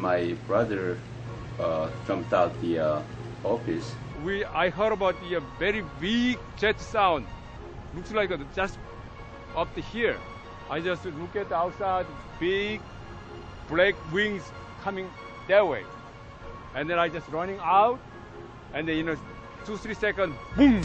my brother jumped out the office. I heard about the very big jet sound. Looks like just up to here. I just look at the outside, big black wings coming that way. And then I just running out, and then 2-3 seconds, boom!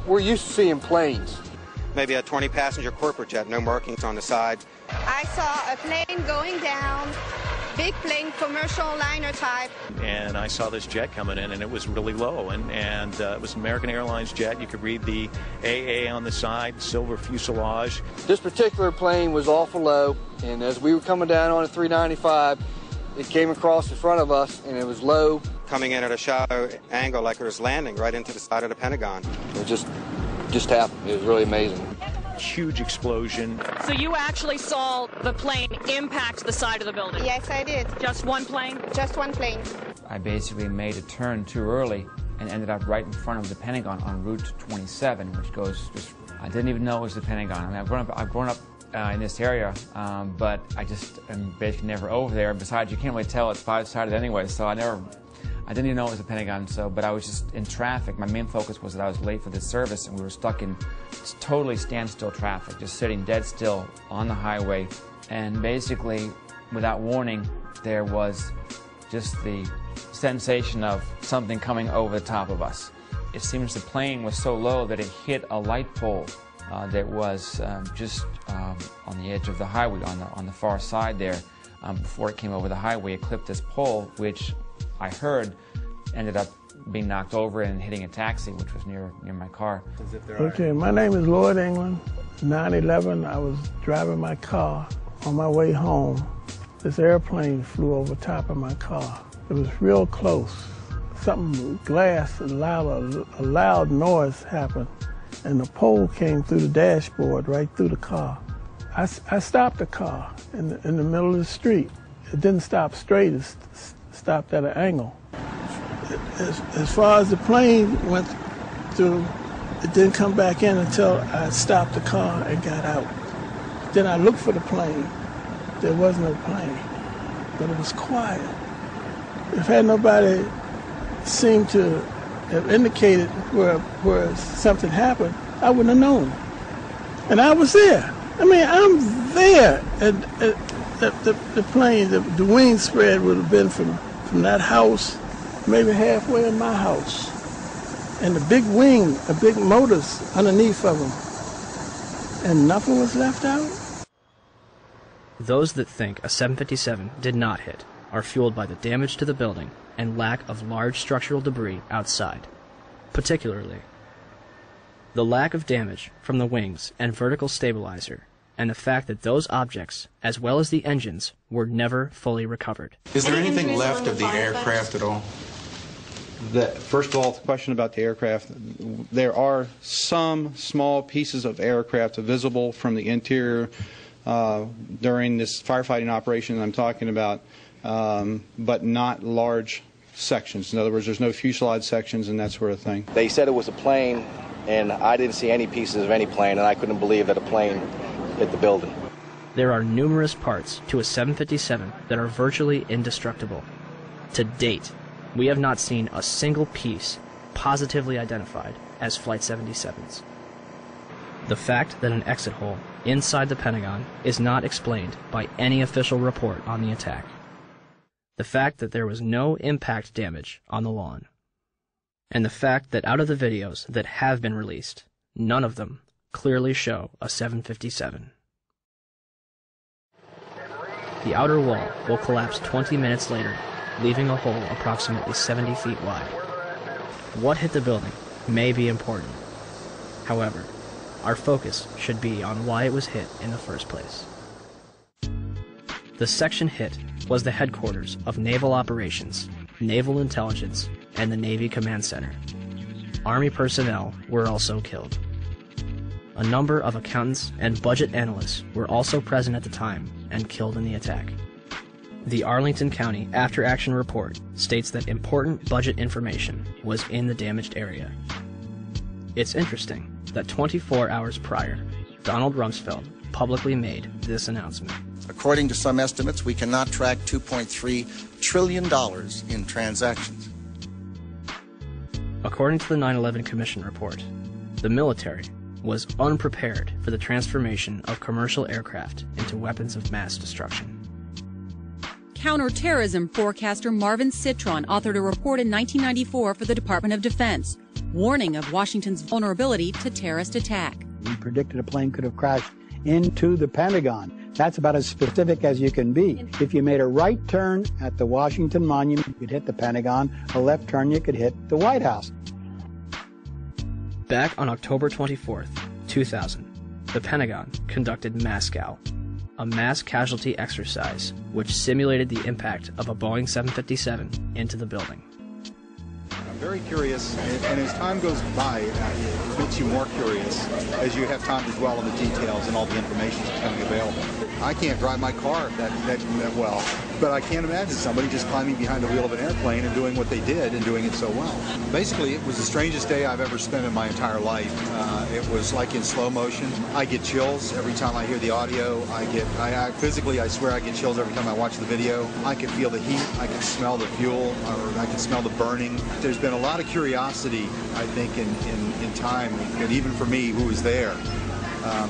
We're used to seeing planes. Maybe a 20-passenger corporate jet, no markings on the side. I saw a plane going down, big plane, commercial liner type. And I saw this jet coming in, and it was really low, and it was an American Airlines jet. You could read the AA on the side, silver fuselage. This particular plane was awful low, and as we were coming down on a 395, it came across in front of us, and it was low. Coming in at a shallow angle like it was landing right into the side of the Pentagon. It just happened. It was really amazing. Huge explosion. So you actually saw the plane impact the side of the building? Yes, I did. Just one plane? Just one plane. I basically made a turn too early and ended up right in front of the Pentagon on Route 27, which goes just, I didn't even know it was the Pentagon. I mean, I've grown up in this area, but I just am basically never over there. Besides, you can't really tell it's five-sided anyway, so I didn't even know it was a Pentagon, but I was just in traffic. My main focus was that I was late for this service, and we were stuck in totally standstill traffic, just sitting dead still on the highway. And basically, without warning, there was just the sensation of something coming over the top of us. It seems the plane was so low that it hit a light pole that was just on the edge of the highway, on the far side there. Before it came over the highway, it clipped this pole, which I heard ended up being knocked over and hitting a taxi, which was near my car. Okay, my name is Lloyd England. 9/11, I was driving my car on my way home. This airplane flew over top of my car. It was real close. Something, glass, a loud noise happened, and the pole came through the dashboard right through the car. I stopped the car in the middle of the street. It didn't stop straight, it stopped at an angle. As far as the plane went through, it didn't come back in until I stopped the car and got out. Then I looked for the plane. There was no plane, but it was quiet. If had nobody seemed to have indicated where something happened, I wouldn't have known. And I was there. I mean, I'm there. And the plane, the wing spread would have been from that house, maybe halfway in my house. And the big wing, the big motors underneath of them. And nothing was left out? Those that think a 757 did not hit are fueled by the damage to the building and lack of large structural debris outside. Particularly, the lack of damage from the wings and vertical stabilizer, and the fact that those objects, as well as the engines, were never fully recovered. Is there anything left of the aircraft at all? First of all, the question about the aircraft, there are some small pieces of aircraft visible from the interior during this firefighting operation I'm talking about, but not large sections. In other words, there's no fuselage sections and that sort of thing. They said it was a plane, and I didn't see any pieces of any plane, and I couldn't believe that a plane hit the building. There are numerous parts to a 757 that are virtually indestructible. To date, we have not seen a single piece positively identified as Flight 77's. The fact that an exit hole inside the Pentagon is not explained by any official report on the attack. The fact that there was no impact damage on the lawn. And the fact that out of the videos that have been released, none of them clearly show a 757. The outer wall will collapse 20 minutes later, leaving a hole approximately 70 feet wide. What hit the building may be important. However, our focus should be on why it was hit in the first place. The section hit was the headquarters of Naval Operations, Naval Intelligence, and the Navy Command Center. Army personnel were also killed. A number of accountants and budget analysts were also present at the time and killed in the attack. The Arlington County After Action Report states that important budget information was in the damaged area. It's interesting that 24 hours prior, Donald Rumsfeld publicly made this announcement. According to some estimates, we cannot track $2.3 trillion in transactions. According to the 9/11 Commission report, the military was unprepared for the transformation of commercial aircraft into weapons of mass destruction. Counterterrorism forecaster Marvin Citron authored a report in 1994 for the Department of Defense, warning of Washington's vulnerability to terrorist attack. We predicted a plane could have crashed into the Pentagon. That's about as specific as you can be. If you made a right turn at the Washington Monument, you could hit the Pentagon. A left turn, you could hit the White House. Back on October 24th, 2000, the Pentagon conducted MASCOW, a mass casualty exercise which simulated the impact of a Boeing 757 into the building. I'm very curious, and as time goes by, it makes you more curious as you have time to dwell on the details and all the information that's becoming available. I can't drive my car that well, but I can't imagine somebody just climbing behind the wheel of an airplane and doing what they did and doing it so well. Basically, it was the strangest day I've ever spent in my entire life. It was like in slow motion. I get chills every time I hear the audio. Physically, I swear I get chills every time I watch the video. I can feel the heat. I can smell the fuel, or I can smell the burning. There's been a lot of curiosity, I think, in time, and even for me who was there.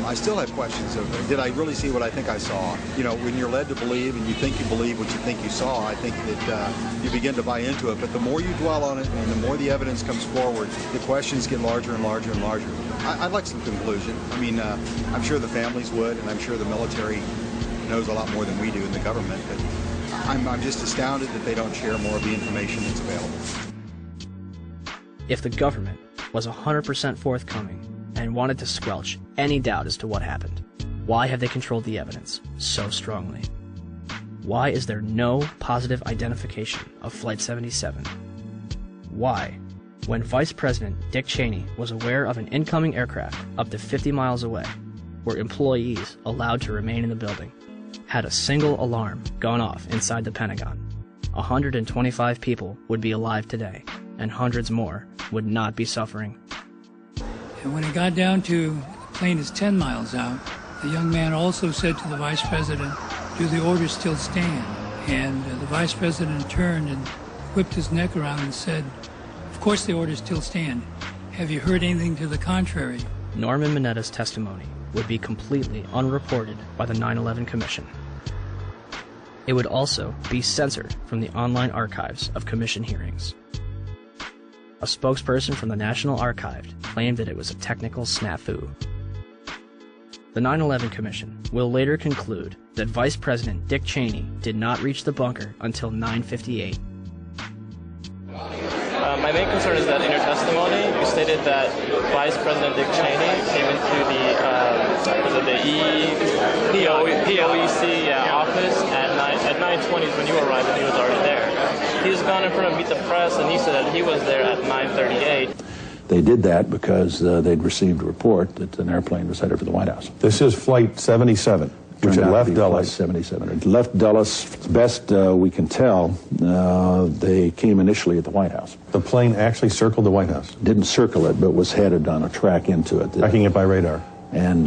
I still have questions of, did I really see what I think I saw? You know, when you're led to believe and you think you believe what you think you saw, I think that you begin to buy into it. But the more you dwell on it and the more the evidence comes forward, the questions get larger and larger and larger. I'd like some conclusion. I mean, I'm sure the families would, and I'm sure the military knows a lot more than we do in the government. But I'm just astounded that they don't share more of the information that's available. If the government was 100% forthcoming and wanted to squelch any doubt as to what happened, why have they controlled the evidence so strongly? Why is there no positive identification of Flight 77? Why, when Vice President Dick Cheney was aware of an incoming aircraft up to 50 miles away, were employees allowed to remain in the building? Had a single alarm gone off inside the Pentagon, 125 people would be alive today, and hundreds more would not be suffering. And when it got down to the plane is 10 miles out, the young man also said to the vice president, "Do the orders still stand?" And the vice president turned and whipped his neck around and said, "Of course the orders still stand. Have you heard anything to the contrary?" Norman Minetta's testimony would be completely unreported by the 9/11 Commission. It would also be censored from the online archives of Commission hearings. A spokesperson from the National Archive claimed that it was a technical snafu. The 9/11 Commission will later conclude that Vice President Dick Cheney did not reach the bunker until 9:58. My main concern is that in your testimony, you stated that Vice President Dick Cheney came into the POEC office at 9:20 when you arrived, and he was already there. He's gone in front of Meet the Press, and he said that he was there at 9:38. They did that because they'd received a report that an airplane was headed for the White House. This is Flight 77, which had left Dulles. Flight 77. It left Dulles, best we can tell, they came initially at the White House. The plane actually circled the White House? Didn't circle it, but was headed on a track into it. Tracking it by radar. And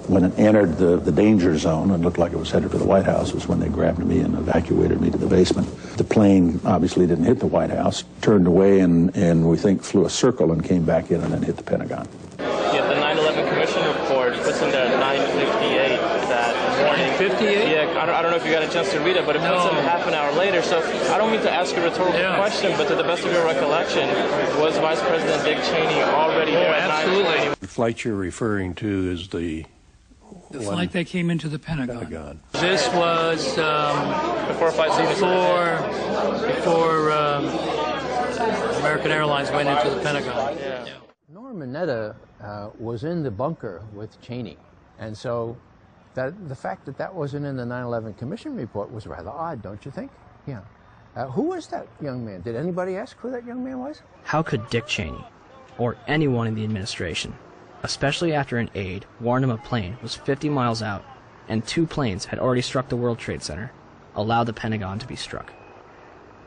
when it entered the danger zone and looked like it was headed for the White House was when they grabbed me and evacuated me to the basement. The plane obviously didn't hit the White House, turned away and we think flew a circle and came back in and then hit the Pentagon. Yeah, the 9/11 Commission report puts him there at 9:58 that morning. 58? Yeah, I don't know if you got a chance to read it, but it puts him half an hour later. So I don't mean to ask a rhetorical question, but to the best of your recollection, was Vice President Dick Cheney already there at 9:58? The flight you're referring to is the flight that came into the Pentagon. This was before American Airlines went into the Pentagon. Yeah. Norman Minetta was in the bunker with Cheney, and so the fact that that wasn't in the 9/11 Commission report was rather odd, don't you think? Yeah. Who was that young man? Did anybody ask who that young man was? How could Dick Cheney, or anyone in the administration, especially after an aide warned him a plane was 50 miles out and 2 planes had already struck the World Trade Center, allow the Pentagon to be struck?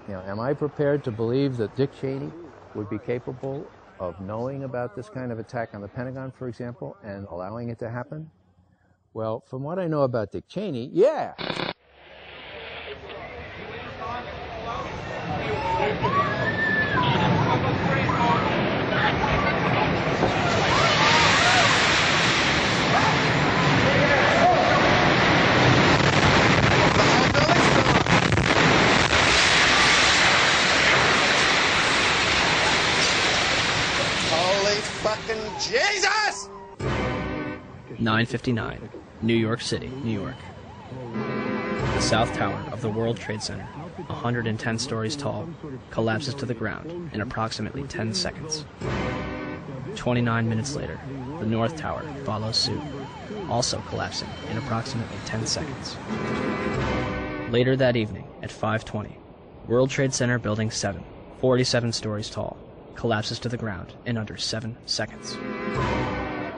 You know, am I prepared to believe that Dick Cheney would be capable of knowing about this kind of attack on the Pentagon, for example, and allowing it to happen? Well, from what I know about Dick Cheney, yeah. Holy fucking Jesus! 9:59, New York City, New York. The South Tower of the World Trade Center, 110 stories tall, collapses to the ground in approximately 10 seconds. 29 minutes later, the North Tower follows suit, also collapsing in approximately 10 seconds. Later that evening, at 5:20, World Trade Center Building 7, 47 stories tall, collapses to the ground in under 7 seconds.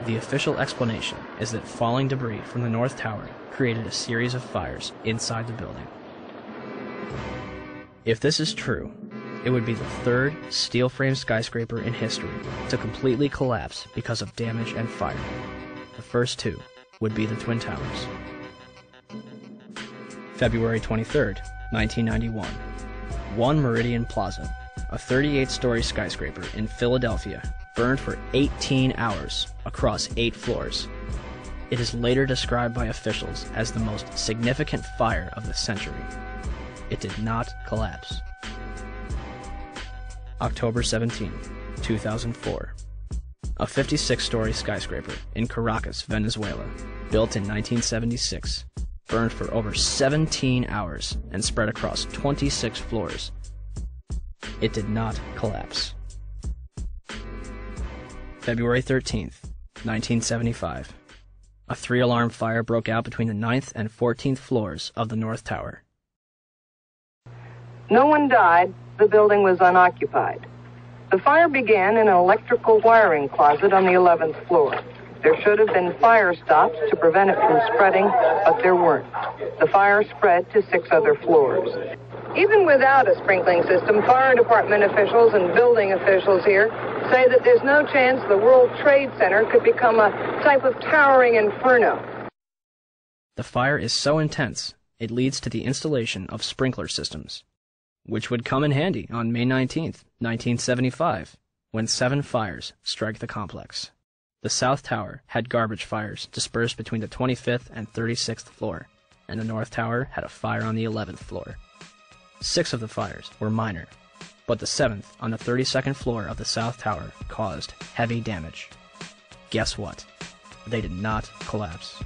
The official explanation is that falling debris from the North Tower created a series of fires inside the building. If this is true, it would be the third steel-frame skyscraper in history to completely collapse because of damage and fire. The first two would be the Twin Towers. February 23rd, 1991. One Meridian Plaza, a 38-story skyscraper in Philadelphia, burned for 18 hours across 8 floors. It is later described by officials as the most significant fire of the century. It did not collapse. October 17, 2004. A 56-story skyscraper in Caracas, Venezuela, built in 1976, burned for over 17 hours and spread across 26 floors. It did not collapse. February 13th, 1975. A 3-alarm fire broke out between the 9th and 14th floors of the North Tower. No one died. The building was unoccupied. The fire began in an electrical wiring closet on the 11th floor. There should have been fire stops to prevent it from spreading, but there weren't. The fire spread to 6 other floors. Even without a sprinkling system, fire department officials and building officials here say that there's no chance the World Trade Center could become a type of towering inferno. The fire is so intense, it leads to the installation of sprinkler systems, which would come in handy on May 19th, 1975, when 7 fires strike the complex. The South Tower had garbage fires dispersed between the 25th and 36th floor, and the North Tower had a fire on the 11th floor. 6 of the fires were minor, but the 7th on the 32nd floor of the South Tower caused heavy damage. Guess what? They did not collapse.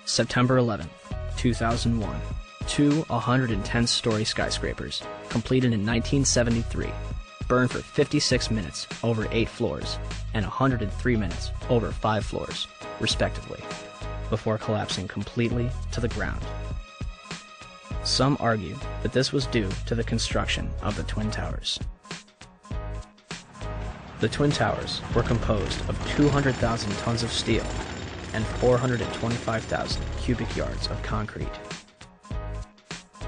September 11th, 2001. 2 110-story skyscrapers, completed in 1973, burned for 56 minutes over 8 floors and 103 minutes over 5 floors, respectively, before collapsing completely to the ground. Some argue that this was due to the construction of the Twin Towers. The Twin Towers were composed of 200,000 tons of steel and 425,000 cubic yards of concrete.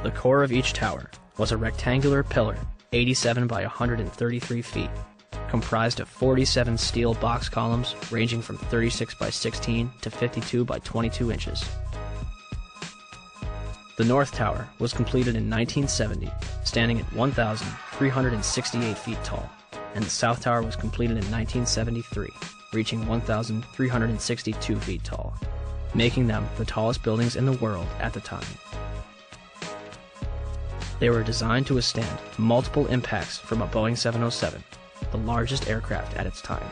The core of each tower was a rectangular pillar 87 by 133 feet, comprised of 47 steel box columns ranging from 36 by 16 to 52 by 22 inches. The North Tower was completed in 1970, standing at 1,368 feet tall, and the South Tower was completed in 1973, reaching 1,362 feet tall, making them the tallest buildings in the world at the time. They were designed to withstand multiple impacts from a Boeing 707, the largest aircraft at its time.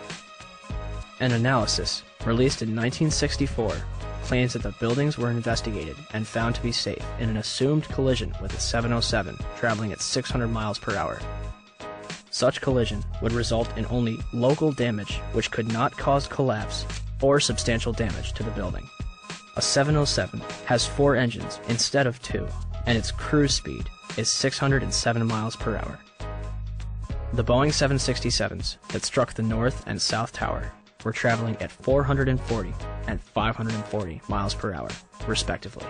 An analysis, released in 1964, claims that the buildings were investigated and found to be safe in an assumed collision with a 707 traveling at 600 miles per hour. Such collision would result in only local damage which could not cause collapse or substantial damage to the building. A 707 has 4 engines instead of 2, and its cruise speed is 607 miles per hour. The Boeing 767s that struck the North and South Tower were traveling at 440 and 540 miles per hour, respectively.